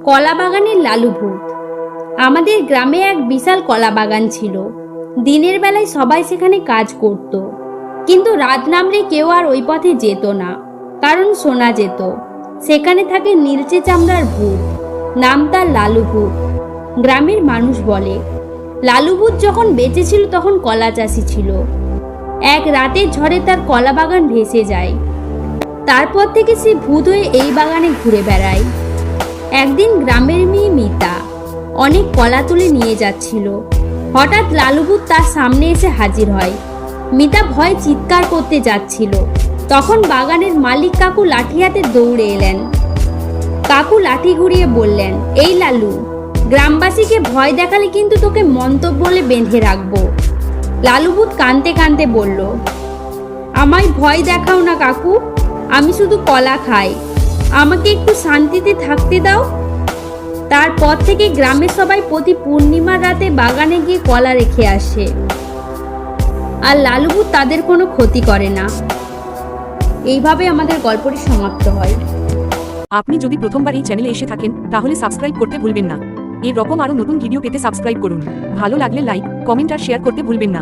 কলা বাগানের লালু ভূত। আমাদের গ্রামে এক বিশাল কলা বাগান ছিল। দিনের বেলায় সবাই সেখানে কাজ করত, কিন্তু রাত নামলে কেউ আর ওই পথে যেত না, কারণ শোনা যেত সেখানে থাকে নীলচে চামড়ার ভূত। নাম তার লালু ভূত। গ্রামের মানুষ বলে লালু ভূত যখন বেঁচে ছিল তখন কলা চাষি ছিল। এক রাতের ঝড়ে তার কলা বাগান ভেসে যায়। তারপর থেকে সে ভূত হয়ে এই বাগানে ঘুরে বেড়ায়। একদিন গ্রামের মেয়ে মিতা অনেক কলা তুলে নিয়ে যাচ্ছিল। হঠাৎ লালু ভূত তার সামনে এসে হাজির হয়। মিতা ভয়ে চিৎকার করতে যাচ্ছিল। তখন বাগানের মালিক কাকু লাঠি হাতে দৌড়ে এলেন। কাকু লাঠি ঘুরিয়ে বললেন, এই লালু, গ্রামবাসীকে ভয় দেখালে কিন্তু তোকে মন্তব্য বলে বেঁধে রাখবো। লালু ভূত কাঁদতে কাঁদতে বলল, আমায় ভয় দেখাও না কাকু, আমি শুধু কলা খাই, আমাকে একটু শান্তিতে থাকতে দাও। তারপর থেকে গ্রামের সবাই প্রতি পূর্ণিমার রাতে বাগানে গিয়ে কলা রেখে আসে, আর লালু ভূত তাদের কোনো ক্ষতি করে না। এইভাবে আমাদের গল্পটি সমাপ্ত হয়। আপনি যদি প্রথমবার এই চ্যানেলে এসে থাকেন তাহলে সাবস্ক্রাইব করতে ভুলবেন না। এরকম আরো নতুন ভিডিও পেতে সাবস্ক্রাইব করুন। ভালো লাগলে লাইক, কমেন্ট আর শেয়ার করতে ভুলবেন না।